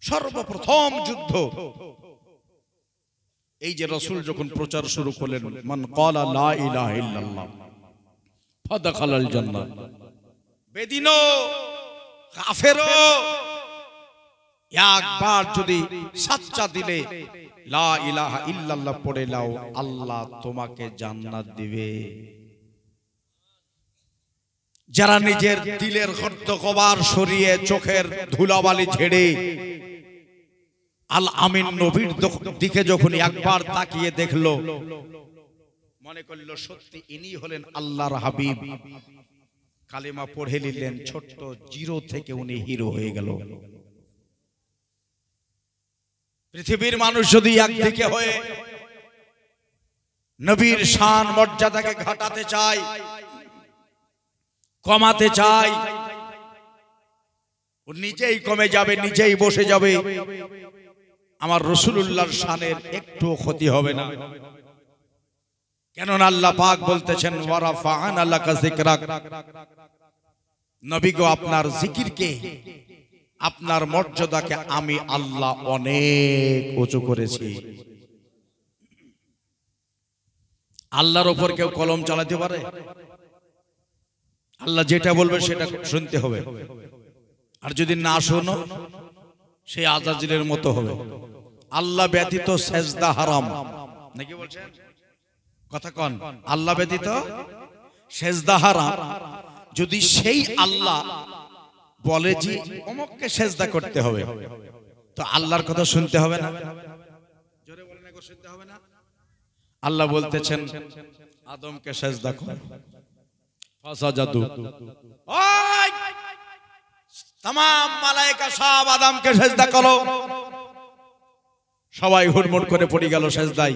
সর্বপ্রথম যুদ্ধ। এই যে রাসূল যখন প্রচার শুরু করলেন, মান ক্বালা লা ইলাহা ইল্লাল্লাহ ফাদাখালাল জান্নাহ, বেদিনো কাফেরো একবার যদি সাচ্চা দিলে লা ইলাহা ইল্লাল্লাহ পড়ে নাও, আল্লাহ তোমাকে জান্নাত দিবে। যারা নিজের দিলের গর্ত কভার সরিয়ে চোখের ধুলাবালি ঝেড়ে আল আমিন নবীর দিকে যখন একবার তাকিয়ে দেখলো, মনে করলো সত্যি ইনি হলেন আল্লাহর হাবিব, কালেমা পড়ে নিলেন, ছোট্ট জিরো থেকে উনি হিরো হয়ে গেল। পৃথিবীর মানুষ যদি একদিকে হয়ে নবীর শান মর্যাদাকে ঘটাতে চায়, কমাতে চায়, ও নিজেই কমে যাবে, নিজেই বসে যাবে। আমার রাসূলুল্লাহর শানের একটু ক্ষতি হবে না। কেননা আল্লাহ পাক বলতেছেন ওয়া রাফা'না লাকা যিকরাক, নবী গো আপনার জিকিরকে, আপনার মর্যাদাকে আমি আল্লাহ অনেক উঁচু করেছি। আল্লাহর উপর কেউ কলম চালাতে পারে? আল্লাহ যেটা বলবে সেটা শুনতে হবে, আর যদি না শোনো সেই আজাজিলের মতো হবে। আল্লাহ ব্যতীত সেজদা হারাম, নাকি বলছেন? কথা কন, আল্লাহ ব্যতীত সেজদা হারাম। যদি সেই আল্লাহ বলে যে অমুককে সেজদা করতে হবে, তো আল্লাহর কথা শুনতে হবে না? জোরে বলেন, না শুনতে হবে না? আল্লাহ বলতেছেন আদমকে সেজদা করো, ফাসাজাদু, ওই तमाम মালায়েকা সব আদমকে সেজদা করো। সবাই হুড়মুড় করে পড়ে গেল সেজদায়।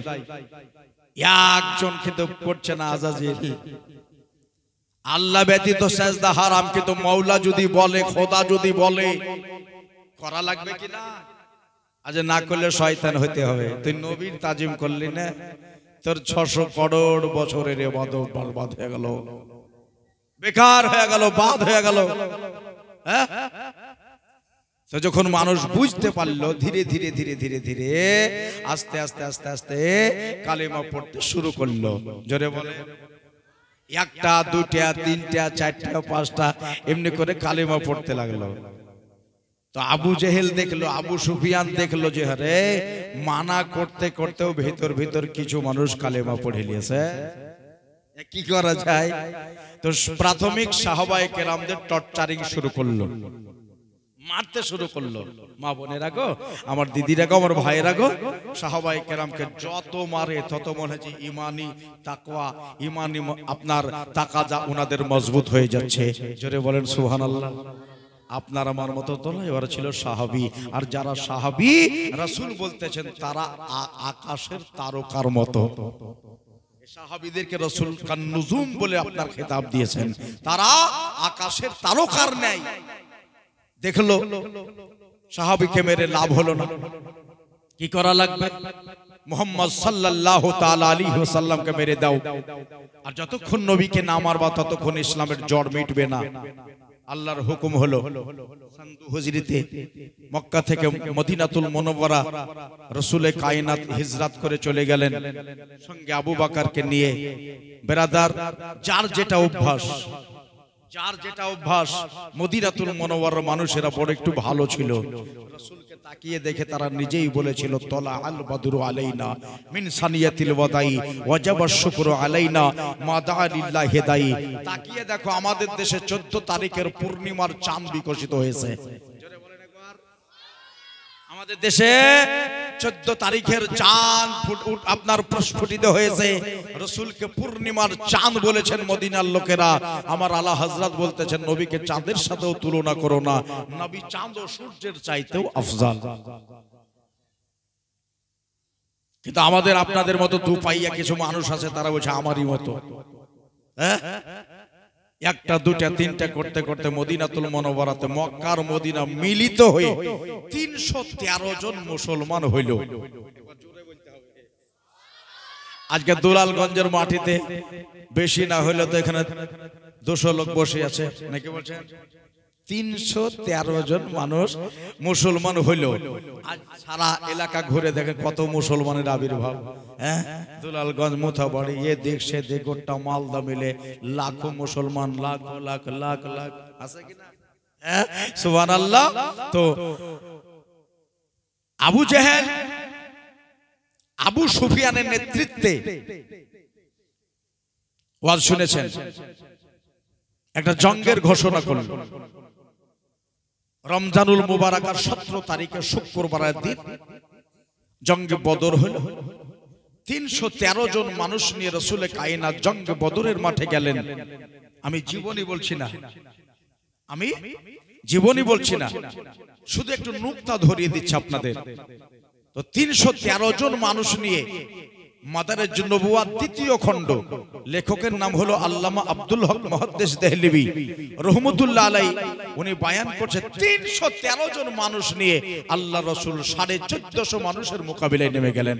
একজন কিন্তু করছে না, আজাজিল। আল্লাহ ব্যতীত সেজদা হারাম, কিন্তু মাওলা যদি বলে, খোদা যদি বলে, করা লাগবে কি না? আজ না করলে শয়তান হতে হবে। তুই নবীর তাজিম করলি না, তোর 600 করোড় বছরের ইবাদত বরবাদ হয়ে গেল, বেকার হয়ে গেল, বাদ হয়ে গেল। তো যখন মানুষ বুঝতে পারলো, ধীরে ধীরে ধীরে ধীরে ধীরে আস্তে আস্তে আস্তে আস্তে কালেমা পড়তে শুরু করলো। জোরে বলে, একটা, দুটা, তিনটা, চারটা, পাঁচটা, এমনি করে কালেমা পড়তে লাগলো। তো আবু জেহেল দেখলো, আবু সুফিয়ান দেখলো যে আরে মানা করতে করতেও ভেতর ভেতর কিছু মানুষ কালেমা পড়ে নিয়েছে, কি করা যায়? তো প্রাথমিক সাহাবায়ে কেরামদের টর্চারিং শুরু করলো, মারতে শুরু করলো। মা বোনেরা গো, আমার দিদিরা গো, আমার ভাইয়েরা গো, সাহাবায়ে কেরামকে যত মারে তত মনে হয় যে ইমানি তাকওয়া, ইমানি আপনার তাকাজা ওনাদের মজবুত হয়ে যাচ্ছে। জোরে বলেন সুবহানাল্লাহ। আপনার আমার মতো তো নয়, ওরা ছিল সাহাবী। আর যারা সাহাবী, রাসূল বলতেছেন তারা আকাশের তারকার মতো। সাহাবীদেরকে রাসূল কান নুজুম বলে আপনার খেতাব দিয়েছেন, তারা আকাশের তারকার ন্যায়। দেখলো সাহাবীকে মেরে লাভ হলো না, কি করা লাগবে? মুহাম্মদ সাল্লাল্লাহু তাআলা আলাইহি ওয়াসাল্লামকে মেরে দাও। আর যতক্ষণ নবীকে না মারবা ততক্ষণ ইসলামের জড় মিটবে না। আল্লাহর হুকুম হলো সান্দু হুজরিতে মক্কা থেকে মদিনাতুল মুনাওয়ারা রাসূলে কায়নাত হিজরত করে চলে গেলেন, সঙ্গে আবু বকরকে নিয়ে। বেরাদার, যার যেটা অভ্যাস, মদিনাতুল মুনাওয়ারার মানুষেরা বড় একটু ভালো ছিল। রাসূলকে তাকিয়ে দেখে তারা নিজেই বলেছিল তলা আল বদরু আলাইনা মিন সানিয়াতিল ওয়াদাই ওয়াজাবা শুকরু আলাইনা মা দা লিল্লাহি দাই। তাকিয়ে দেখো আমাদের দেশে 14 তারিখের পূর্ণিমার চাঁদ বিকশিত হয়েছে। জোরে বলেন একবার। আমাদের দেশে 14 তারিখের চাঁদ আপনার প্রস্ফুটিত হয়েছে। রাসূলকে পূর্ণিমার চাঁদ বলেছেন মদিনার লোকেরা। আমার আলা হযরত বলতেছেন নবীকে চাঁদের সাথেও তুলনা করো না, নবী চাঁদ ও সূর্যের চাইতেও আফজাল। কিন্তু আমাদের আপনাদের মতো দুপাইয়া কিছু মানুষ আছে, তারা বলছে আমারই মতো। হ্যাঁ, একটা, দুটা, তিনটা করতে করতে মদিনাতুল মুনাওয়ারাতে, মক্কার মদিনা মিলিত হয়ে 313 জন মুসলমান হইল। আজকে দুলালগঞ্জের মাটিতে বেশি না হইলে তো এখানে 200 লোক বসে আছে, নাকি বলছেন? 313 জন মানুষ মুসলমান হইল। আজ সারা এলাকা ঘুরে দেখে কত মুসলমানের আবির্ভাব। হ্যাঁ, দুলালগঞ্জ, মোথাবাড়ি, এ দেখ সে দেখ, গোটা মালদা মিলে লাখো মুসলমান, লাখ লাখ লাখ লাখ আছে কিনা? হ্যাঁ, সুবহানাল্লাহ। তো আবু জেহেল আবু সুফিয়ানের নেতৃত্বে ওয়াজ শুনেছেন, একটা জঙ্গের ঘোষণা করল। রমজানুল মুবারাকার 17 তারিখে শুক্রবারের দিন জঙ্গে বদর হলো। 313 জন মানুষ নিয়ে রাসূলে কায়নাত জঙ্গে বদরের মাঠে গেলেন। আমি জীবনী বলছি না, আমি জীবনী বলছি না, শুধু একটু নুকতা ধরিয়ে দিচ্ছি আপনাদের। তো 313 জন মানুষ নিয়ে মাদারেজ নবুয়াত দ্বিতীয় খণ্ড, লেখকের নাম হলো আল্লামা আব্দুল হক মুহাদ্দিস দেহলভী রহমতুল্লাহ আলাইহি, উনি বয়ান করছে 313 জন মানুষ নিয়ে আল্লাহ রাসূল 1450 মানুষের মোকাবিলায় নেমে গেলেন।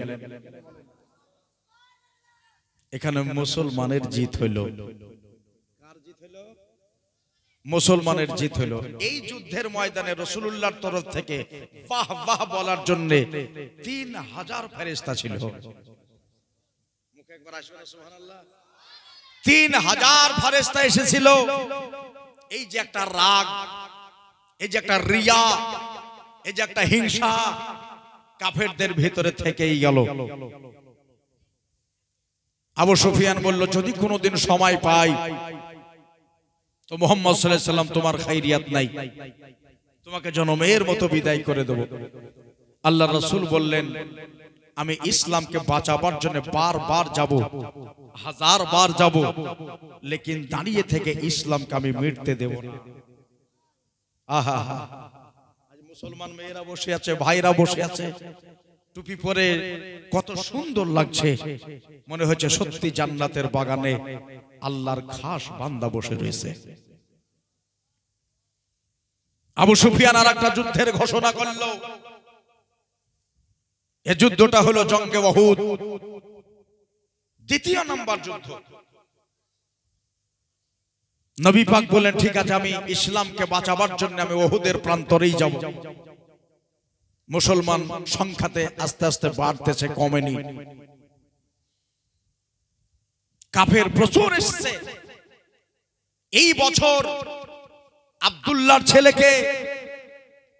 এখানে মুসলমানের জিত হইল। কার জিত হইল? মুসলমানের জিত হইল। এই যুদ্ধের ময়দানে রাসূলুল্লাহর তরফ থেকে বাহ বাহ বলার জন্য 3000 ফেরেশতা ছিল। 3000 ফেরেশতা এসেছিল। এই যে একটা রাগ, এই যে একটা রিয়া, এই যে একটা হিংসা কাফেরদের ভিতরে থেকেই গেল। আবু সুফিয়ান বলল, যদি কোনোদিন সময় পাই তো মুহাম্মদ সাল্লাল্লাহু আলাইহি সাল্লাম তোমার খাইরিয়াত নাই, তোমাকে জনমের মতো বিদায় করে দেব। আল্লাহ রাসূল বললেন, আমি ইসলামকে বাঁচাবার জন্য বারবার যাব, 1000 বার যাব, লেকিন দাঁড়িয়ে থেকে ইসলামকে আমি মিটতে দেব না। আহা, আজ মুসলমান মেয়েরা বসে আছে, ভাইরা বসে আছে, টুপি পরে কত সুন্দর লাগছে, মনে হচ্ছে সত্যি জান্নাতের বাগানে আল্লাহর খাস বান্দা বসে রয়েছে। আবু সুফিয়ান আর একটা যুদ্ধের ঘোষণা করলো। এই যুদ্ধটা হলো জঙ্গে উহুদ, দ্বিতীয় নম্বর যুদ্ধ। নবী পাক বলেন, ঠিক আছে, আমি ইসলামকে বাঁচাবার জন্য আমি উহুদের প্রান্তরেই যাব। মুসলমান সংখ্যাতে আস্তে আস্তে বাড়তেছে, কমেনি। কাফের প্রচুর এসেছে। এই বছর আব্দুল্লাহর ছেলেকে,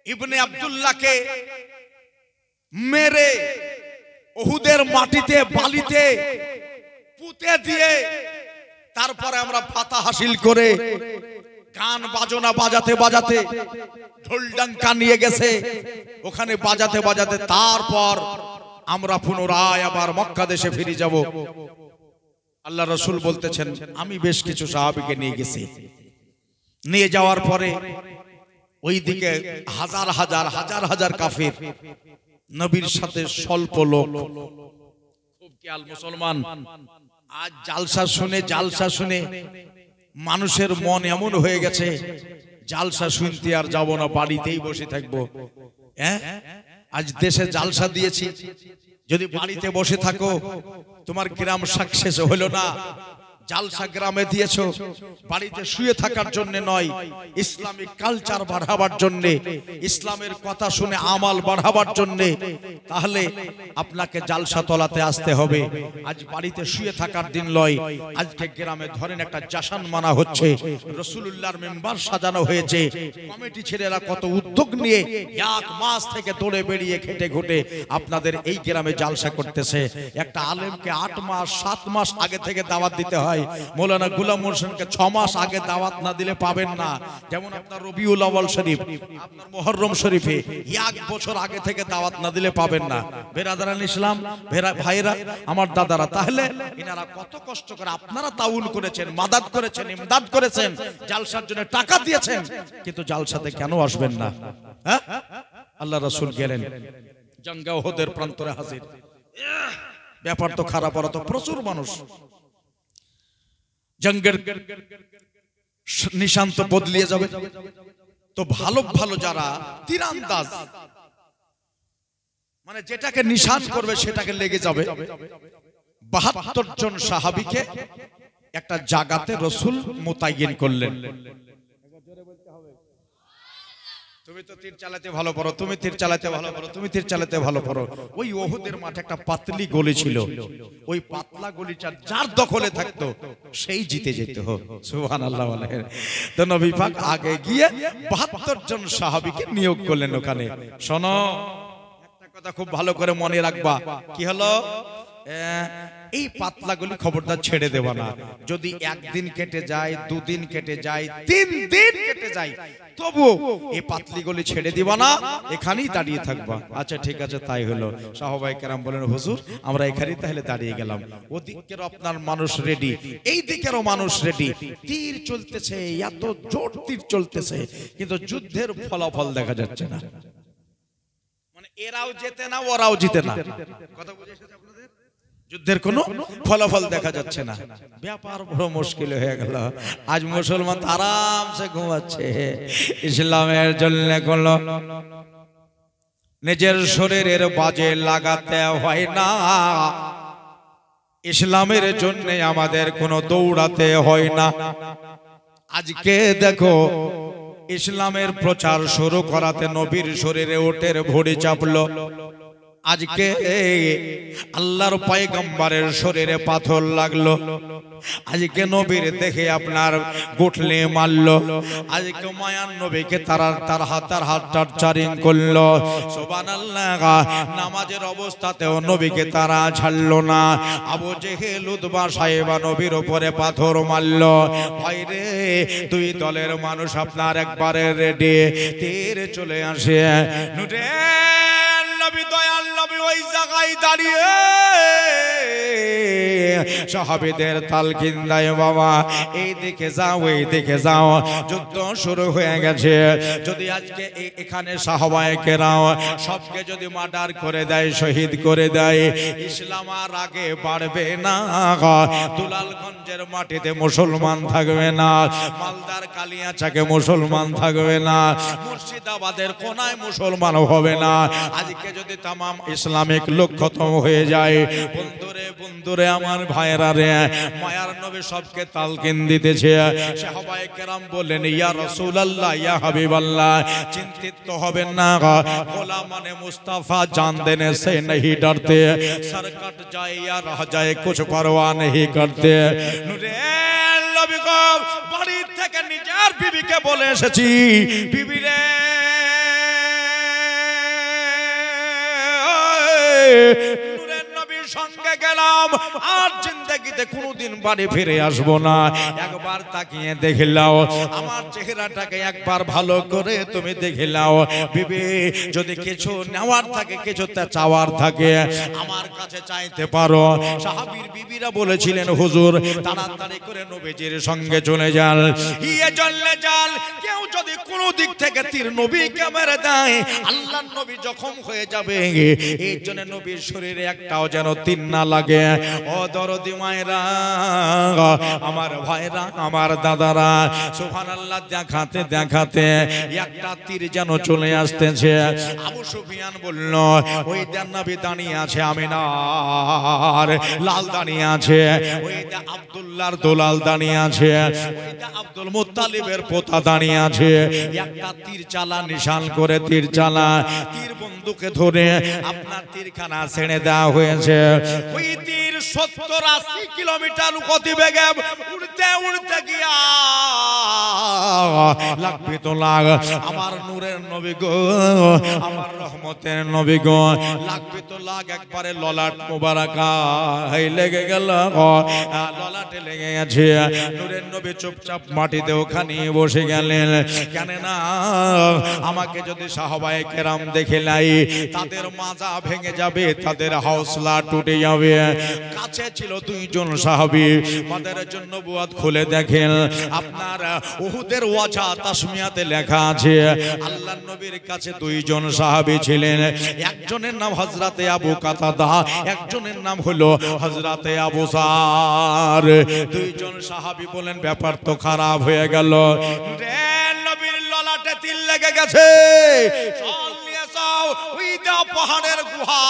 ইবনে আব্দুল্লাহকে মেরে উহুদের মাটিতে বালিতে পুঁতে দিয়ে তারপরে আমরা ফাতা হাসিল করে গান বাজনা বাজাতে বাজাতে, ঢোলডাঙ্কা নিয়ে গেছে ওখানে বাজাতে বাজাতে, তারপর আমরা পুনরায় আবার মক্কা দেশে ফিরে যাব। আল্লাহ রাসূল বলতেছেন, আমি বেশ কিছু সাহাবীকে নিয়ে গেছি। নিয়ে যাওয়ার পরে ওইদিকে হাজার হাজার হাজার হাজার কাফির, নবীর সাথে স্বল্প লোক। খুব খেয়াল মুসলমান, আজ জালসা শুনে মানুষের মন এমন হয়ে গেছে, জালসা শুনতে আর যাব না, বাড়িতেই বসে থাকবো। হ্যাঁ, আজ দেশে জালসা দিয়েছি, যদি বাড়িতে বসে থাকো তোমার গ্রাম সাকসেস হলো না। জালসা গ্রামে দিয়েছো বাড়িতে শুয়ে থাকার জন্য নয়, ইসলামিক কালচার বাড়াবার জন্য, ইসলামের কথা শুনে আমাল বাড়াবার জন্য। তাহলে আপনাকে জালসা তলাতে আসতে হবে। আজ বাড়িতে শুয়ে থাকার দিন নয়, আজকে গ্রামে ধরেন একটা জাশান মানা হচ্ছে, রাসূলুল্লাহর মেম্বার সাজানো হয়েছে, কমিটি ছেলেরা কত উদ্যোগ নিয়ে 1 মাস থেকে দৌড়ে বেরিয়ে খেটে খুঁটে আপনাদের এই গ্রামে জালসা করতেছে। একটা আলেমকে 8 মাস 7 মাস আগে থেকে দাওয়াত দিতে হয়। মৌলানা গোলাম হোসেনকে 6 মাস আগে দাওয়াত না দিলে পাবেন না। যেমন আপনার রবিউল আউয়াল শরীফ, আপনার মুহররম শরীফে 1 বছর আগে থেকে দাওয়াত না দিলে পাবেন না। বেরাদারান ইসলাম, ভাইরা, আমার দাদারা, তাহলে ইনারা কত কষ্ট করে আপনারা তাউন করেছেন, মাদাদ করেছেন, ইমদাদ করেছেন, জালসার জন্য টাকা দিয়েছেন, কিন্তু জালসাতে কেন আসবেন না? হ্যাঁ, আল্লাহ রাসূল গেলেন, জঙ্গে উহুদের প্রান্তরে হাজির। ব্যাপার তো খারাপ, ওরা তো প্রচুর মানুষ। জঙ্গের নিশান তো বদলিয়ে যাবে। তো ভালো ভালো যারা তীরান্দাজ, মানে যেটাকে নিশান করবে সেটাকে লেগে যাবে। 72 জন সাহাবীকে একটা জায়গাতে রাসূল মোতায়েন করলেন। তুমি তো তীর চালাতে ভালো পারো, তুমি তীর চালাতে ভালো পারো, তুমি তীর চালাতে ভালো পারো। ওই ওহুদের মাঠে একটা পাতলি গলি ছিল, ওই পাতলা গলিটা যার দখলে থাকতো সেই জিতে যেত। সুবহানাল্লাহ বলেন। তো নবী পাক আগে গিয়ে 72 জন সাহাবীকে নিয়োগ করলেন ওখানে। শোনো, একটা কথা খুব ভালো করে মনে রাখবা, কি হলো, এই পাতলাগুলি খবরদার ছেড়ে দেবা না। যদি একদিন কেটে যায়, দুদিন কেটে যায়, 3 দিন কেটে যায়, তবু এই পাতলিগুলি ছেড়ে দিবা না, এখানেই দাঁড়িয়ে থাকবা। আচ্ছা ঠিক আছে, তাই হলো। সাহাবায়ে কেরাম বলেন, হুজুর আমরা এখানেই তাহলে দাঁড়িয়ে গেলাম। ওদিকের আপনার মানুষ রেডি, এই দিকেরও মানুষ রেডি, তীর চলতেছে, এত জোর তীর চলতেছে, কিন্তু যুদ্ধের ফলাফল দেখা যাচ্ছে না। মানে এরাও জেতে না, ওরাও জিতে না। কথা বুঝে এসেছে আপনাদের? যুদ্ধের কোনো ফলাফল দেখা যাচ্ছে না। ব্যাপার বড় মুশকিল হয়ে গেল। আজ মুসলমান আরামসে ঘুমাচ্ছে। ইসলামের জন্য কোনো নিজের শরীরের বাজে লাগাতে হয় না, ইসলামের জন্য আমাদের কোনো দৌড়াতে হয় না। আজকে দেখো, ইসলামের প্রচার শুরু করাতে নবীর শরীরে ওটের ভড়ি চাপলো। আজকে আল্লাহর পয়গম্বরের শরীরে পাথর লাগলো। আজকে নবীর দেখে আপনার গুটলে মারলো। আজকে মায়ার নবীকে তার হাতটা চারিং করলো। সুবহানাল্লাহ। নামাজের অবস্থাতেও নবীকে তারা ছাড়লো না। আবু জেহেল উতবা সাহেবা নবীর উপরে পাথর মারলো। ভাইরে, দুই দলের মানুষ আপনার একবারে রেডি, তীর চলে আসে। নবী দয়াল নবী ওই জায়গায় দাঁড়িয়ে সাহাবীদের তালকিন দেয়, বাবা এই দিকে যাও, এই দিকে যাও, যুদ্ধ শুরু হয়ে গেছে। যদি আজকে এখানে সাহাবায়ে কেরাম সবকে যদি মার্ডার করে দেয়, শহীদ করে দেয়, ইসলাম আর আগে বাড়বে না। দুলালগঞ্জের মাটিতে মুসলমান থাকবে না, মালদার কালিয়াচাকে মুসলমান থাকবে না, মুর্শিদাবাদের কোনায় মুসলমান হবে না। আজকে যদি তামাম ইসলামিক লোক খতম হয়ে যায়, বন্ধুরে আমার ভাইরা রে, মায়ার নবী সবকে তালকিন দিতেছে। সাহাবায়ে কেরাম বললেন, ইয়া রাসূলুল্লাহ, ইয়া হাবিবাল্লাহ, চিন্তিত হবেন না, গোলাম মানে মুস্তাফা জান দেনে সে नहीं डरते, सर कट जाए या रह जाए कुछ परवाह नहीं करते। নূরে নবী গো, বাড়ি থেকে নিজের বিবিকে বলে এসেছি, বিবি রে সঙ্গে গেলাম, আর জিন্দেগিতে কোনোদিন বাড়ি ফিরে আসবো না। একবার তাকিয়ে দেখে নাও, আমার চেহারাটাকে একবার ভালো করে তুমি দেখে নাও। বিবি, যদি কিছু নেওয়ার থাকে, কিছু চাওয়ার থাকে, আমার কাছে চাইতে পারো। সাহাবীর বিবিরা বলেছিলেন, হুজুর তাড়াতাড়ি করে নবীজির সঙ্গে চলে যান, ইয়ে চলে যান। কেউ যদি কোনো দিক থেকে তীর নবীকে মেরে দেয়, আল্লাহর নবী জখম হয়ে যাবে। এই জন্য নবীর শরীরে একটাও যেন তীর না লাগে। ও দরদি মায়েরা, আমার ভাইরা, আমার দাদারা, সুবহানাল্লাহ, দেখাতে দেখাতে একটা তীর যেন চলে আসতেছে। আবু সুফিয়ান বলল, ওই নবী দাঁড়িয়ে আছে, আমিনার লাল দাঁড়িয়ে আছে, ওইটা আব্দুল্লাহর দোলাল দাঁড়িয়ে আছে, ওইটা আব্দুল মুত্তালিবের পোতা দাঁড়িয়ে আছে। একটা তীর চালা, নিশান করে তীর চালা, তীর বন্দুকে ধরে আপনার তীরখানা ছেড়ে দেওয়া হয়েছে। ওই তীর 70-80 কিলোমিটার গতিবেগে উড়তে উড়তে গিয়া লাগবে তো লাগ, আমার নূরের নবী গো, আমার রহমতের নবী গো, লাগবে তো লাগ একবারে ললাট মোবারকা লেগে গেল, ললাটে লেগে গেছে। নূরের নবী চুপচাপ মাটিতে ওখানে বসে গেলেন। কেন না, আমাকে যদি সাহাবায়ে কেরাম দেখে লাই, তাদের মাজা ভেঙে যাবে, তাদের হৌসলা টুটে যাবে। কাছে ছিল দুইজন সাহাবী, তাদের জন্য নবুয়ত খুলে দেখেন, আপনার উহুদের ওয়াজা তাসমিয়াতে লেখা আছে, আল্লাহর নবীর কাছে দুইজন সাহাবী ছিলেন। একজনের নাম হযরতে আবু কাতাদা, একজনের নাম হলো হযরতে আবু সার। দুইজন সাহাবী বলেন, ব্যাপার তো খারাপ হয়ে গেল, নবীর ললাটে তিল লেগে গেছে, চল নিয়ে যাও ওই পাহাড়ের গুহা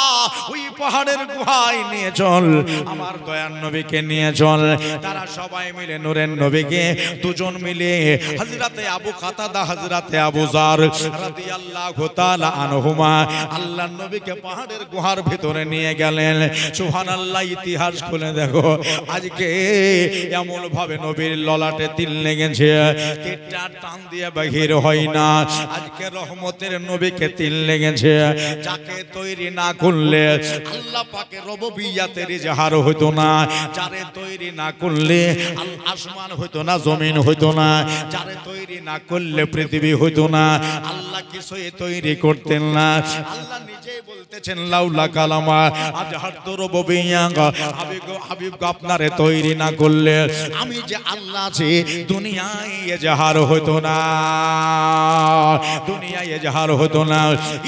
ওই পাহাড়ের গুহায় নিয়ে চল, আমার দয়ার নবীকে নিয়ে চল। তারা সবাই মিলে নূরের নবীকে দুজন মিলে হযরতে আবু কাতাদা হযরতে আবু যার রাদিয়াল্লাহু তাআলা আনহুমা আল্লাহর নবীকে পাহাড়ের গুহার ভিতরে নিয়ে গেলেন। সুবহানাল্লাহ, ইতিহাস খুলে দেখো আজকে এমন ভাবে নবীর ললাটে তিল লেগেছে, তিলটা টান দিয়ে বাহির হয় না। আজকে রহমতের নবীকে তিল লেগেছে, যাকে তৈরি না করলে আল্লাহ পাকের রুবুবিয়্যাতের ইজহার হতো না, যারে তৈরি না করলে আসমান হতো না, জমিন হতো না, যারে তৈরি না করলে পৃথিবী হতো না। আল্লাহ কিছুই তৈরি করতেন না। আল্লাহ নিজেই বলতেছেন লাউলা কালামা আজহারতু রুবুবিয়্যা, হাবিব আপনারে তৈরি না করলে আমি যে আল্লাহ আছি দুনিয়ায় ইজহার হতো না, দুনিয়ায় ইজহার হতো না।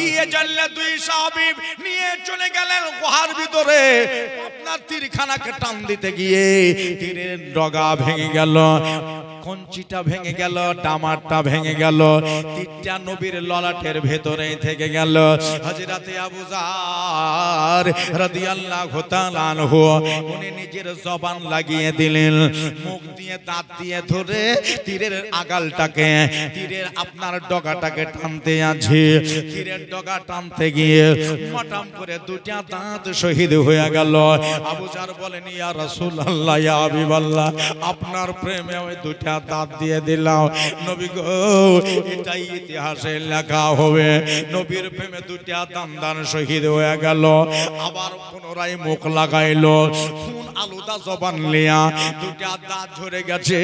ইয়ে জানলে দুই সাহাবী নিয়ে চলে গেলেন গুহার ভিতরে। আপনার তীরখানাকে টান দিতে গিয়ে তীরের ডগা ভেঙে গেল, কঞ্চিটা ভেঙে গেল, ডামারটা ভেঙে গেল, তীরটা নবীর ললাটের ভেতরে থেকে গেল। হযরতে আবু যার রাদিয়াল্লাহু তাআলা আনহু উনি নিজের জবান লাগিয়ে দিলেন, মুখ দিয়ে দাঁত দিয়ে ধরে তীরের আগালটাকে, তীরের আপনার ডগাটাকে টানতে আছে। তীরের ডগা টানতে গিয়ে মটাম করে দুটা দাঁত শহীদ হয়ে গেল। আবু যার বলেন ইয়া রাসূলুল্লাহ, ইয়া হাবিবাল্লাহ, আপনার প্রেমে ওই দুটা দাঁত দিয়ে দিলাম। নবী গো, এটাই ইতিহাসে লেখা হবে, নবীর প্রেমে দুটা দান শহীদ হয়ে গেল। আবার পুনরায় মুখ লাগাইলো, খুন আলুদা জবান লিয়া, দুটা দাঁত ঝরে গেছে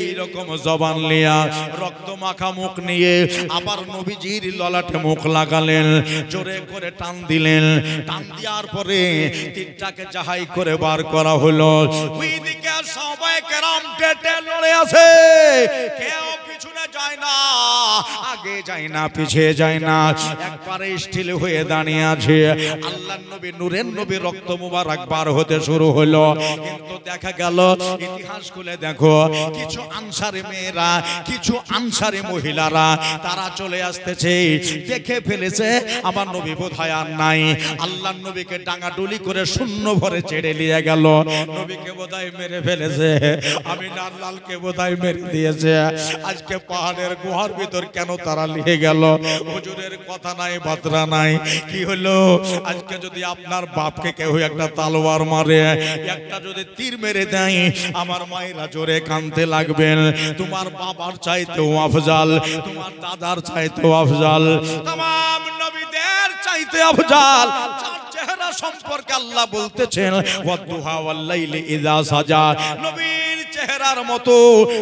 এইরকম জবান লিয়া, রক্ত মাখা মুখ নিয়ে আবার নবীজির ললাটে মুখ লাগালেন, জোরে করে টান দিলেন। টান দেওয়ার পরে তীরটাকে জাহাই করে বার করা হলো। ওইদিকে সবাই কেরাম টেটে লড়ে আছে, কেউ পিছনে যায় না, আগে যায় না, পিছিয়ে যায় না, একবারে স্থির হয়ে দাঁড়িয়ে আছে। আল্লাহর নবী নূরের নবী রক্ত মুবারক বার হতে শুরু হলো। কিন্তু দেখা গেল ইতিহাস খুলে দেখো, কিছু আনসারী মেয়েরা, কিছু আনসারী মহিলারা তারা চলে আসতেছে, দেখে ফেলেছে আমার নবী বোধহয় আর নাই। আল্লাহর নবীকে ডাঙাডুলি করে শূন্য ভরে ছেড়ে নিয়ে গেল। নবীকে বোধহয় মেরে ফেলেছে, আমিনার লালকে বোধহয় মেরে দিয়েছে। আজকে পাহাড়ের গুহার ভিতর কেন তারা নিয়ে গেল? হুজুরের কথা নাই, বাতরা নাই। কি হলো? আজকে যদি আপনার বাপকে কেউ একটা তালোয়ার মারে, একটা যদি তীর মেরে দেয়, আমার মায়েরা জোরে কাঁদতে লাগবেন। তোমার বাবার চাইতেও আফজাল, তোমার দাদার চাইতেও আফজাল, तमाम নবীদের চাইতে আফজাল। চেহারা সম্পর্কে আল্লাহ বলতেছেন ওয়াদুহা ওয়াল লাইলি ইযা সাজা, নবীর চেহারার মতো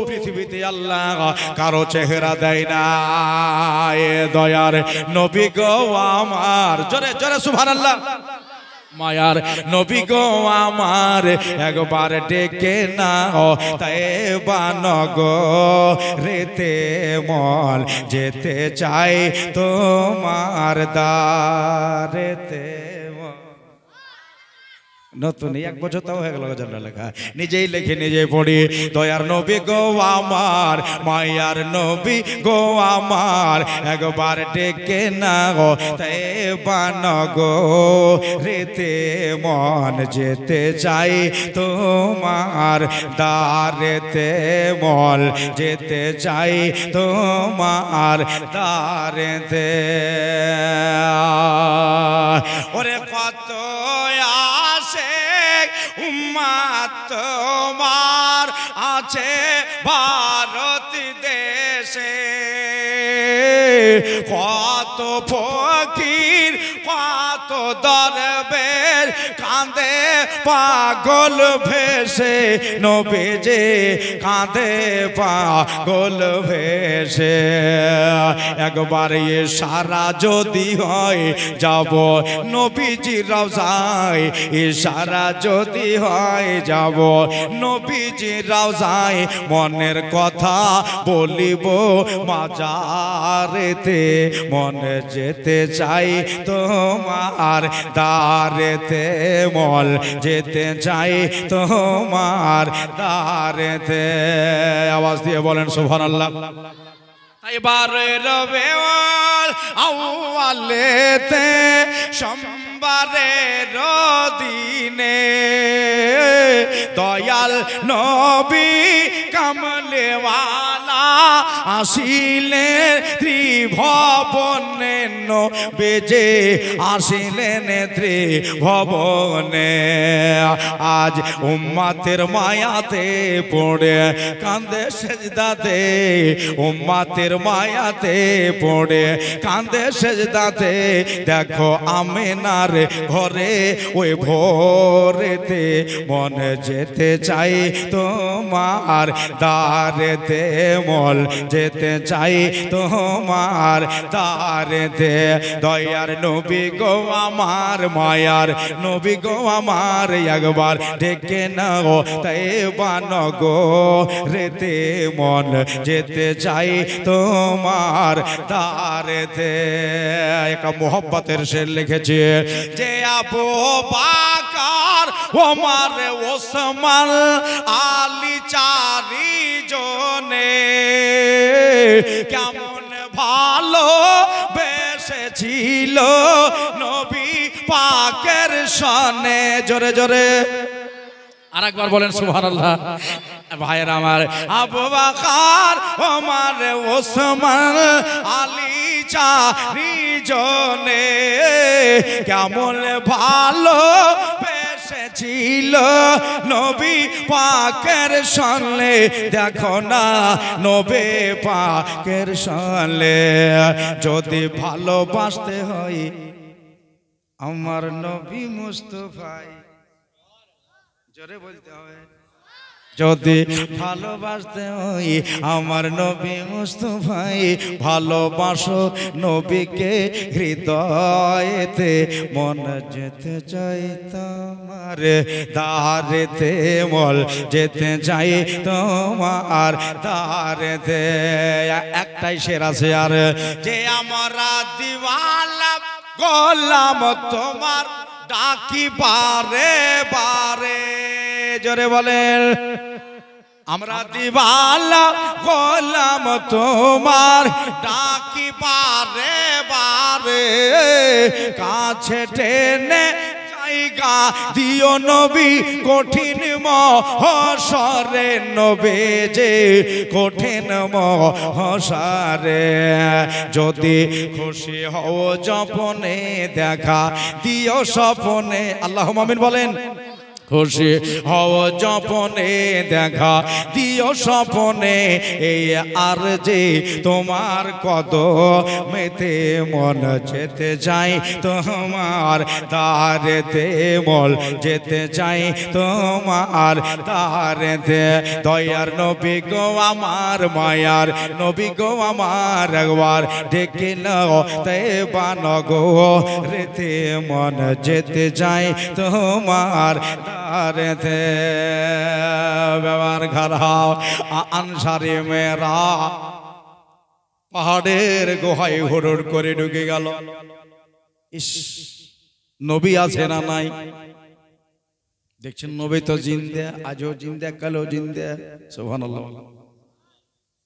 পৃথিবীতে আল্লাহ কারো চেহারা দেয় না। এ দয়ার নবী গো আমার, জোরে জোরে সুবহানাল্লাহ। মায়ার নবী গো আমার, একবার ডেকে নাও তায়েবা নগরেতে, মল যেতে চাই তোমার দ্বারেতে। নতুন এক বছর তাও হয়ে গেল গজলটা লেখা, নিজেই লিখে নিজেই পড়ি। দয়ার নবী গো আমার, মায়ার নবী গো আমার, একবার ডেকে নাও তায়েবা নগরেতে, মন যেতে চাই তোমার দ্বারেতে, মল যেতে চাই তোমার দ্বারেতে। ওরে কত উম্মত তোমার আছে ভারত দেশে, কত ফকির কত দরবেশ কাঁদে পাগল ভেসে, নবীজি কাঁদে পাগল ভেসে। একবার ইশারা যদি হয় যাব নবীজির রওজায়, ইশারা যদি হয় যাব নবীজির রওজায়, মনের কথা বলিব মাজারেতে, মনে যেতে চাই তোমার দ্বারেতে, মল যেতে চাই তোমার দ্বারেতে। আওয়াজ দিয়ে বলেন সুবহানাল্লাহ। এবারে রবিউল আউয়ালেতে সোমবারের দিনে দয়াল নবী কামলেওয়ালা আসিলেন ত্রিভুবনে বেজে আসিলেন ত্রিভুবনে আজ উম্মতের মায়াতে পড়ে কান্দে সেজদাতে উম্মতের মায়াতে পড়ে কান্দে সেজদাতে দেখো আমেনার ঘরে ওই ভোরেতে মনে যেতে চাই তোমার দারেতে মল যেতে চাই তোমার দারেতে দয়ার নবী গো আমার মায়ার নবী গো আমার একবার ডেকে নাও তাইবা নগরেতে মন যেতে চাই তোমার দারেতে এক মোহব্বতের শের লিখেছে যে আবু বকর ওমর ওসমান আলী চারি জনে কেমন ভালো বেসেছিল নবী পাকের সনে জোরে জোরে আরেকবার বলেন সুবহানাল্লাহ ভাইয়ের আমার আবু বকর ওমর ওসমান আলী চারি জনে কেমন ভালো ছিল নবী পাকের সনে দেখো না নবী পাকের সনে যদি ভালোবাসতে হয় আমার নবী মুস্তাফাই জোরে বলতে হবে যদি ভালোবাসতে হয় আমার নবী মুস্তাফাই ভালোবাসো নবীকে হৃদয়েতে মন যেতে চাই তোমার দারেতে মল যেতে চাই তোমার দারেতে একটাই শের আছে আর যে আমরা দিওয়ানা গোলাম তোমার ডাকি বারে বারে জোরে বলেন আমরা দিওয়ানা গোলাম তোমার ডাকি বারে বারে কাছে টেনে জায়গা দিও নবী কঠিন মহশরে নবী যে কঠিন মহশরে যদি খুশি হও যপনে দেখা দিও স্বপনে আল্লাহুম্মা আমিন বলেন খুশি হও যপনে দেখা দিও স্বপনে এই আর যে তোমার কদমেতে মন যেতে চাই তোমার দারেতে মল যেতে চাই তোমার দারেতে দয়ার নবী গো আমার মায়ার নবী গো আমার একবার ডেকে নাও তাইবা নগরেতে মন যেতে চাই তোমার দারেতে ব্যবহার ঘরাও আনসারে মেরা পাহাড়ের গুহায় হুড় করে ঢুকে গেল ইস নবী আছে না নাই দেখছেন নবী তো জিন্দা আজও জিন্দা কালও জিন্দা সুবহানাল্লাহ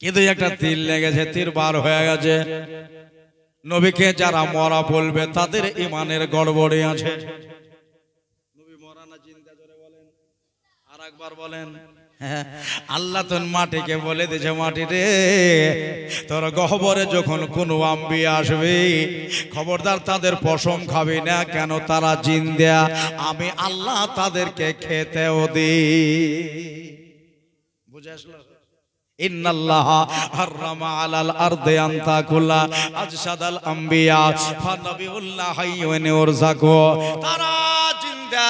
কিন্তু একটা তীর লেগেছে তীর বার হয়ে গেছে নবীকে যারা মরা বলবে তাদের ঈমানের গড়বড়ে আছে একবার বলেন আল্লাহ তো মাটিকে বলে দিয়েছে মাটি রে তোর গহবরে যখন কোন আম্বিয়া আসবে খবরদার তাদের পশম খাবি না কেন তারা জিন্দা আমি আল্লাহ তাদেরকে খেতেও দিই বুঝে আসলো ইন্নাল্লাহা হারামা আলাল আরদি আন তাকুলা আজসাদাল আম্বিয়া ফানাবিউল্লাহ হাইয়ুন ওরজাকু তারা জিন্দা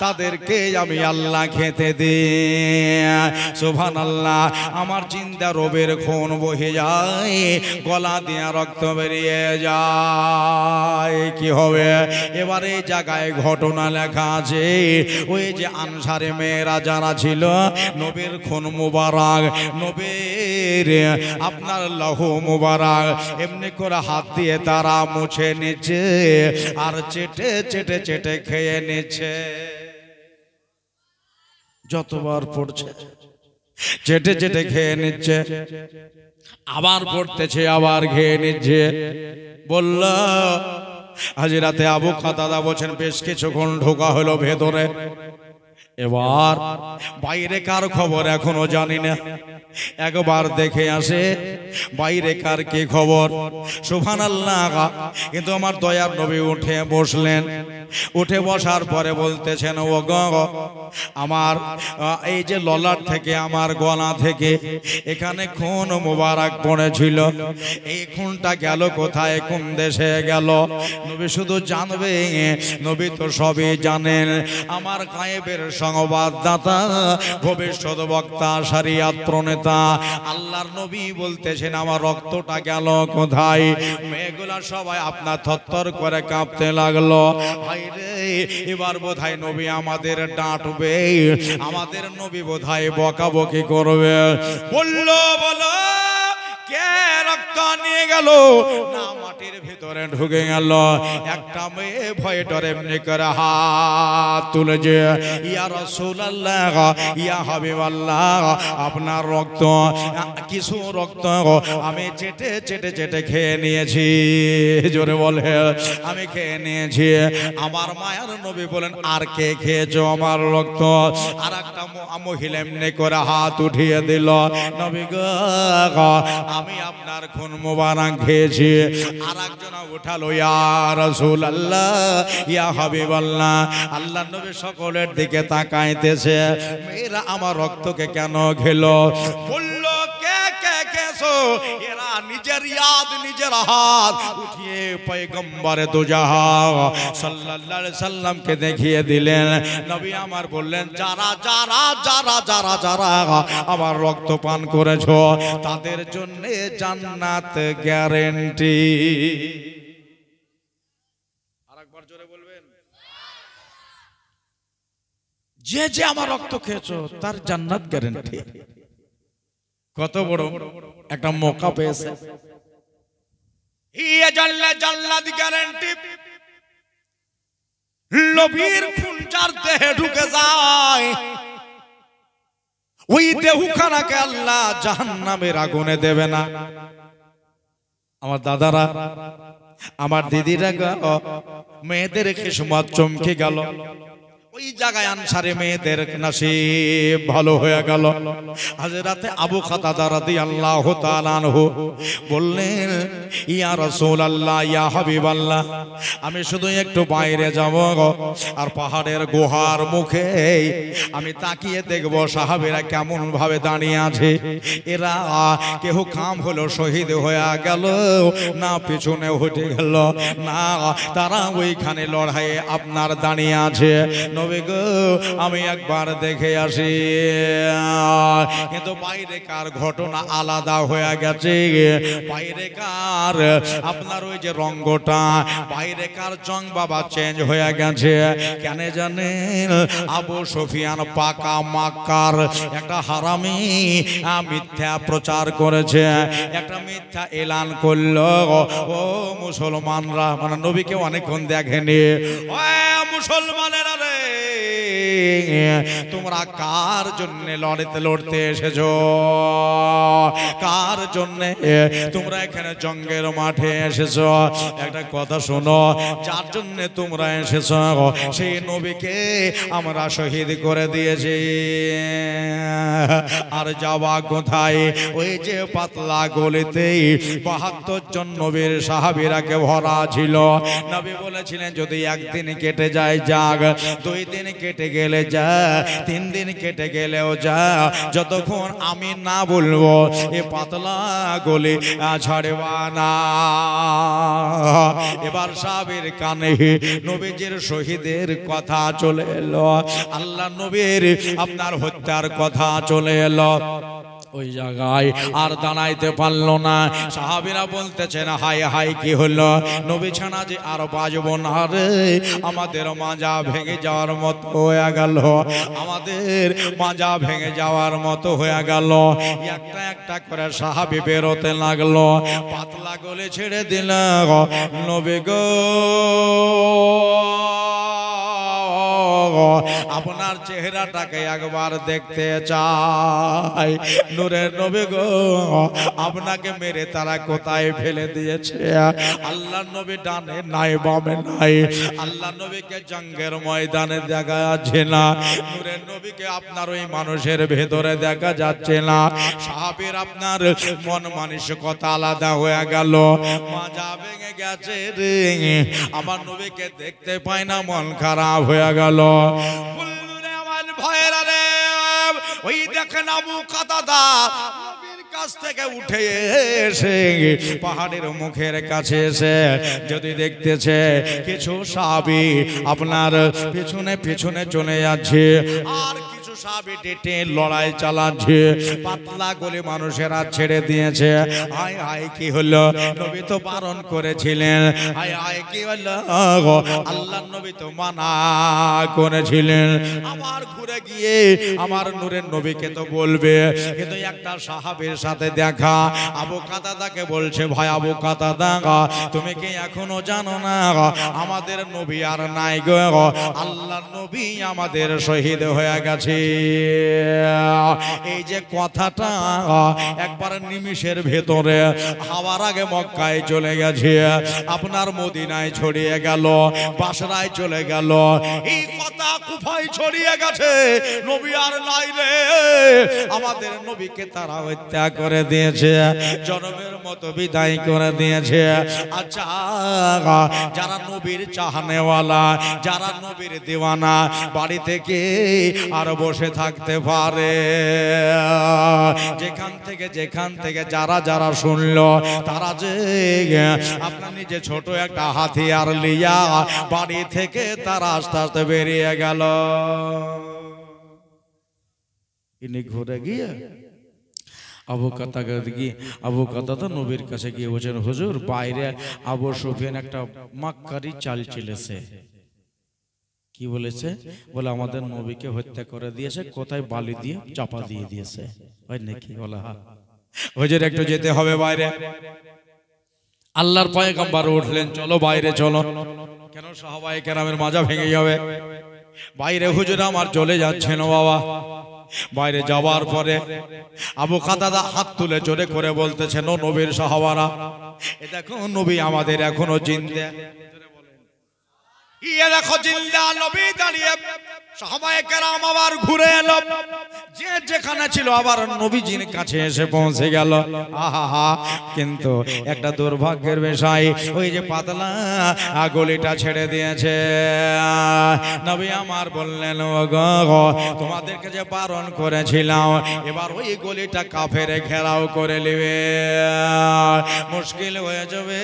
তাদেরকে আমি আল্লাহ খেতে দিই সুবহানাল্লাহ আমার জিন্দা রবের খুন বহে যায় গলা দিয়ে রক্ত বেরিয়ে যায় কি হবে এবার এই জায়গায় ঘটনা লেখা আছে ওই যে আনসারে মেয়েরা যারা ছিল নবীর খুন মুবারক নবী আপনার লহু মুবারক এমনি করে হাত দিয়ে তারা মুছে নিচ্ছে আর চেটে চেটে চেটে খেয়ে নিচ্ছে যতবার পড়ছে চেটে চেটে খেয়ে নিচ্ছে আবার পড়তেছে আবার খেয়ে নিচ্ছে বলল হাজিরাতে আবু কাতাদা বলছেন বেশ কিছুক্ষণ ঢোকা হলো ভেতরে। এবার বাইরে কার খবর এখনো জানি না, একবার দেখে আসে বাইরে কার কি খবর। সুবহানাল্লাহ। কিন্তু আমার দয়ার নবী উঠে বসলেন। উঠে বসার পরে বলতেছেন, ও গো, আমার এই যে ললাট থেকে আমার গলা থেকে এখানে খুন মোবারক পড়েছিল, এই খুনটা গেল কোথায়, কোন দেশে গেল? নবী শুধু জানবে, নবী তো সবই জানেন। আমার গায়েবের সংবাদদাতা, ভবিষ্যৎ বক্তা, শরিয়ত প্রণেতা আল্লাহর নবী বলতেছেন আমার রক্তটা গেল কোথায়? মেয়েগুলা সবাই আপনার থরথর করে কাঁপতে লাগলো। হায়রে, এবার বোধহয় নবী আমাদের ডাঁটবে, আমাদের নবী বোধহয় বকাবকি করবে। বললো, বলো কে রক্ত নিয়ে গেল? না, মাটির ভিতরে ঢুকে গেল। একটা মেয়ে ভয়ে ডরে এমনি করে হাত তুলেছে, ইয়া রাসূলুল্লাহ, ইয়া হাবিবাল্লাহ, আপনার রক্ত, কিছু রক্ত আমি চেটে চেটে চেটে খেয়ে নিয়েছি। জোরে বলে, আমি খেয়ে নিয়েছি। আমার মায়ার নবী বলেন, আর কে খেয়েছো আমার রক্ত? আর একটা মহিলা এমনি করে হাত উঠিয়ে দিল, নবী গো, আমি আপনার খুন মোবারক খেয়েছি। আর একজন উঠালো, ইয়া রাসূলুল্লাহ, ইয়া হাবিবাল্লাহ, আল্লাহর নবী সকলের দিকে তাকাইতেছে, মেয়েরা আমার রক্তকে কেন খেলো? বললো, কে কে খেয়েছো? এরা নিজের ইয়াদ, নিজের হাত উঠিয়ে পয়গম্বরে দুজাহান সাল্লাল্লাহু আলাইহি সাল্লামকে দেখিয়ে দিলেন। নবী আমার বললেন, যারা যারা যারা যারা যারা আমার রক্ত পান করেছো তাদের জন্য জান্নাত গ্যারান্টি। আরেকবার জোরে বলবেন, যে যে আমার রক্ত খেয়েছো তার জান্নাত গ্যারান্টি। কত বড় একটা মৌকা পেয়েছে, জান্নাত গ্যারান্টি। নবীর খুন যার দেহে ঢুকে যায়, ওই দেহখানাকে আল্লাহ জাহান্নামের আগুনে দেবে না। আমার দাদারা, আমার দিদিরা, মেয়েদের কিসমত চমকে গেল। ওই জায়গায় আনসারে মেয়েদের নসিব ভালো হয়ে গেল। হযরতে আবু কাতাদা রাদিয়াল্লাহু তাআলা আনহু বললেন, ইয়া রাসূলুল্লাহ, ইয়া হাবিবাল্লাহ, আমি শুধু একটু বাইরে যাব আর পাহাড়ের গুহার মুখে আমি তাকিয়ে দেখব সাহাবীরা কেমন ভাবে দাঁড়িয়ে আছে। এরা কেউ কাম হলো শহীদ হয়ে গেল না পিছনে উঠে গেল, না তারা ওইখানে লড়াইয়ে আপনার দাঁড়িয়ে আছে। নবী গো, আমি একবার দেখে আসি। কিন্তু বাইরেকার ঘটনা আলাদা হয়ে গেছে। বাইরেকার আপনার ওই যে রঙ্গটা, বাইরেকার জং বাবা চেঞ্জ হয়ে গেছে। কেন জানেন? আবু সুফিয়ান পাকা মাক্কার একটা হারামি মিথ্যা প্রচার করেছে, একটা মিথ্যা এলান করলো। ও মুসলমানরা, মানে নবীকে অনেকক্ষণ দেখেনি, ও মুসলমানেরা রে, তোমরা কার জন্য লড়তে এসেছো? কার জন্য তোমরা এখানে জঙ্গের মাঠে এসেছো? একটা কথা শোনো, যার জন্য তোমরা এসেছো সেই নবীকে আমরা শহীদ করে দিয়েছি। আর যাওয়া কোথায়? ওই যে পাতলা গলিতেই ৭২ জন নবীর সাহাবীরাকে ভরা ছিল। নবী বলেছিলেন, যদি একদিন কেটে যায় যাক, 2 দিন কেটে গেলে যা, 3 দিন কেটে গেলেও যা, যতক্ষণ আমি না বলবো এ পাতলা গলি ছাড়বা না। এবার সাহাবীর কানে নবীজির শহীদের কথা চলে এলো, আল্লাহ নবীর আপনার হত্যার কথা চলে এলো। ওই জায়গায় আর দাঁড়াইতে পারলো না। সাহাবীরা বলতেছেন, হায় হায় কি হলো? নবী ছাড়া যে আর বাঁচবো না রে, আমাদের মাজা ভেঙে যাওয়ার মতো হয়ে গেল, আমাদের মাজা ভেঙে যাওয়ার মতো হয়ে গেল। একটা একটা করে সাহাবী বেরোতে লাগলো, পাতলা গলে ছেড়ে দিল। নবী গো, আপনার চেহারাটাকে একবার দেখতে চাই। নূরের নবী গো, আপনাকে মেরে তারা কোথায় ফেলে দিয়েছে? আল্লাহর নবী ডানে নাই বামে নাই, আল্লাহর নবীকে জঙ্গের ময়দানে দেখা যাচ্ছে না, নূরের নবীকে আপনার ওই মানুষের ভেতরে দেখা যাচ্ছে না। সাহাবীর আপনার মন মানসিকতা আলাদা হয়ে গেল, মাজা ভেঙে গেছে রে, আমার নবীকে দেখতে পায় না, মন খারাপ হয়ে গেল। আমার ভয়েরা রে, ওই দেখেন আবু কাতাদা নবীর কাছ থেকে উঠে এসে পাহাড়ের মুখের কাছে এসে যদি দেখতেছে কিছু সাহাবী আপনার পিছনে পিছনে চলে যাচ্ছে, আর কিছু সাহাবী ডেটে লড়াই চালাচ্ছে, পাতলা গলি মানুষেরা ছেড়ে দিয়েছে। আয় আয় কি হলো? নবী তো বারণ করেছিলেন। আয় আয় কি হলো? আল্লাহর নবী তো মানা করেছিলেন। আবার ঘুরে গিয়ে আমার নূরের নবীকে তো বলবে, কিন্তু একটা সাহাবীর সাথে দেখা। আবু কাতাদাকে বলছে, ভাই আবু কাতাদা, তুমি কি এখনো জানো না আমাদের নবী আর নাই গো, আল্লাহর নবী আমাদের শহীদ হয়ে গেছে। এই যে কথাটা একবার নিমিষের ভেতরে হাওয়ার আগে মক্কায় চলে গেছে, আপনার মদিনায় ছড়িয়ে গেল, বাসরায় চলে গেল, এই কথা কুফায় ছড়িয়ে গেছে। নবী আর নাই রে, আমাদের নবীকে তারা হত্যা করে দিয়েছে, জনমের মতো বিদায় করে দিয়েছে। আচ্ছা, যারা নবীর চাহনেওয়ালা, যারা নবীর দিওয়ানা, বাড়ি থেকে আর বসে থাকতে পারে? যেখান থেকে যারা যারা শুনলো, তারা যে আপনার নিজে ছোট একটা হাতিয়ার লিয়া বাড়ি থেকে তারা আস্তে আস্তে বেরিয়ে গেল। ইনি ঘুরে গিয়ে আবু কাতাদা নবীর কাছে গিয়ে বলছেন, হুজুর বাইরে আবু সুফিয়ান একটা মাক্কারি চাল চলেছে। কি বলেছে? বলে আমাদের নবীকে হত্যা করে দিয়েছে, কোথায় বালি দিয়ে চাপা দিয়ে দিয়েছে। হয় নাকি? বলে হ্যাঁ। হুজুর একটু যেতে হবে বাইরে। আল্লাহর পয়গম্বর উঠলেন, চলো বাইরে চলো। কেন? সাহাবায়ে কেরামের মাজা ভেঙে যাবে। বাইরে হুজুর আমার চলে যাচ্ছেন বাবা। বাইরে যাওয়ার পরে আবু কাতাদা হাত তুলে জোরে করে বলতেছেন, ও নবীর সাহাবারা, এ দেখো নবী আমাদের এখনো জিন্দা। ইয়ে দেখো জিন্দা নবী দাঁড়িয়ে। সাহাবায়ে কেরাম আবার ঘুরে এলো, যে যেখানে ছিল আবার নবীজির কাছে এসে পৌঁছে গেল। আহা, কিন্তু একটা দুর্ভাগ্যের বিষয়, ওই যে পাতলা গলিটা ছেড়ে দিয়েছে। নবী আমার বললেন, ও গো, তোমাদেরকে যে বারণ করেছিলাম, এবার ওই গলিটা কাফেরে ঘেরাও করে নেবে, মুশকিল হয়ে যাবে।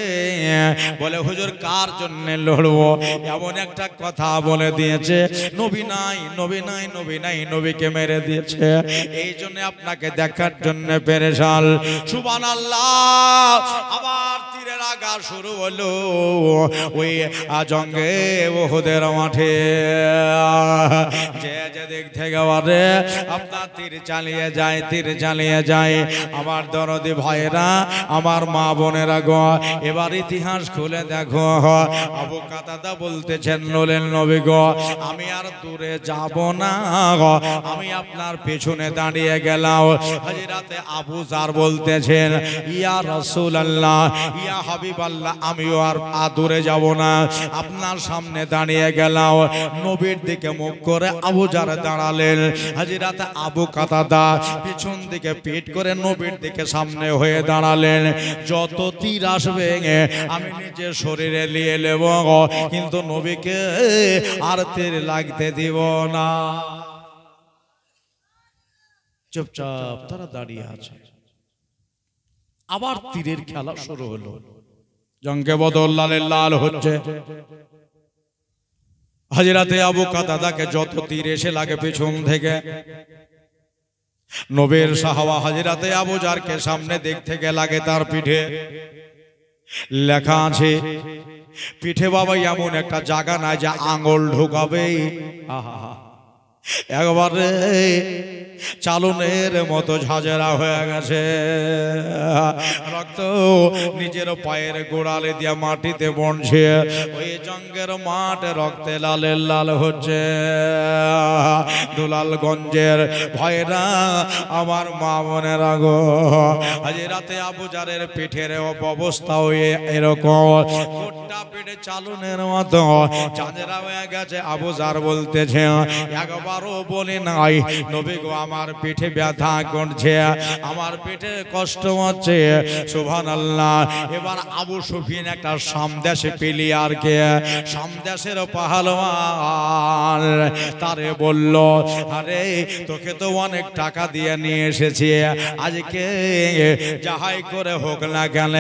বলে হুজুর কার জন্য লড়বো? এমন একটা কথা বলে দিয়েছে, নবী নাই, নবী নাই, নবী নাই, নবীকে মেরে দিয়েছে। এই জন্য আপনাকে দেখার জন্য পেরেশান। সুবহানাল্লাহ। আবার তীরের আঘাত শুরু হলো ওই জঙ্গে উহুদের মাঠে। যে যে দিক থেকে বারে আপনার তীর চালিয়ে যায়, তীর চালিয়ে যায়। আমার দরদি ভাইরা, আমার মা বোনেরা গো, এবার ইতিহাস খুলে দেখো। আবু কাতাদা বলতেছেন, নলেন নবী গো, আমি আর দূরে যাব না, আমি আপনার পেছনে দাঁড়িয়ে গেলাম। হযরতে আবু যার বলতেছেন, ইয়া রাসূলুল্লাহ, ইয়া হাবিবাল্লাহ, আমিও আর দূরে যাব না, আপনার সামনে দাঁড়িয়ে গেলাম। নবীর দিকে মুখ করে আবু যার দাঁড়ালেন। হযরতে আবু কাতাদা পিছন দিকে পিঠ করে নবীর দিকে সামনে হয়ে দাঁড়ালেন। যত তীর আসবে আমি নিজের শরীরে নিয়ে নেব, কিন্তু নবীকে আর তীর লাগতে দিব না। চুপচাপ তারা দাঁড়িয়ে আছে। আবার তীরের খেলা শুরু হলো। জঙ্গে বদর লালের লাল হচ্ছে। হযরতে আবু কাতাদাকে যত তীর এসে লাগে পেছন থেকে, নবীর সাহাবা হযরতে আবু জারকে সামনে দিক থেকে লাগে তার পিঠে। লেখা আছে পিঠে বাবা এমন একটা জায়গা নাই যে আঙ্গুল ঢুকাবে। আহা, একবারে চালনের মতো ঝাঁঝরা হয়ে গেছে, রক্ত নিজের পায়ের গোড়ালে দিয়ে মাটিতে বনছে, ওই জঙ্গের মাঠ রক্তে লালের লাল হচ্ছে। দুলালগঞ্জের ভয়রা আমার মা বোনেরা গো, আজ রাতে আবু জারের পিঠের অবস্থা হয়ে এরকম গোটা পেটে চালনের মতো ঝাঁঝরা হয়ে গেছে। আবু জার বলতেছে একবারও বলি নাই নবী গো আমার পিঠে ব্যথা করছে, আমার পিঠে কষ্ট হচ্ছে। সুবহানাল্লাহ। এবার আবু সুফিয়ান একটা সামদেশে প্লেয়ারকে, সামদেশের পাহালওয়ান তারে বলল আরে তোকে তো অনেক টাকা দিয়ে নিয়ে এসেছি, আজকে যাহাই করে হোক না কেন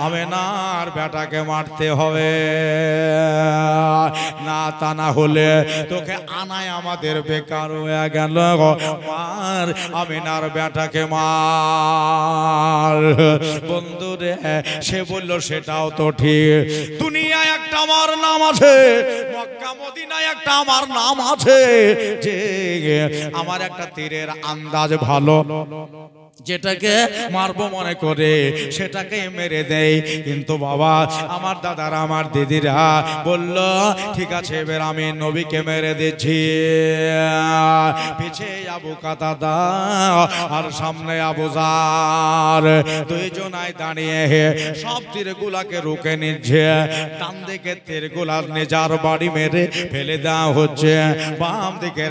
আমেনার বেটাকে মারতে হবে, না তা না হলে তোকে আনায় আমাদের বেকার হয়ে গেল, মার আমিনার বেটাকে মার। বন্ধুরে সে বলল সেটাও তো ঠিক, দুনিয়ায় একটা আমার নাম আছে, মক্কা মদিনায় একটা আমার নাম আছে, যে আমার একটা তীরের আন্দাজ ভালো, যেটাকে মারবো মনে করে সেটাকে মেরে দেয়। কিন্তু বাবা আমার দাদারা আমার দিদিরা বলল ঠিক আছে এবার আমি নবীকে মেরে দিচ্ছি। পিছে আবু কাতাদা আর সামনে আবু জার, দুইজনাই দাঁড়িয়ে সব তীরগুলাকে রুখে নিচ্ছে। ডান দিকে তীরগুলা নেজার বাড়ি মেরে ফেলে দেওয়া হচ্ছে, বাম দিকে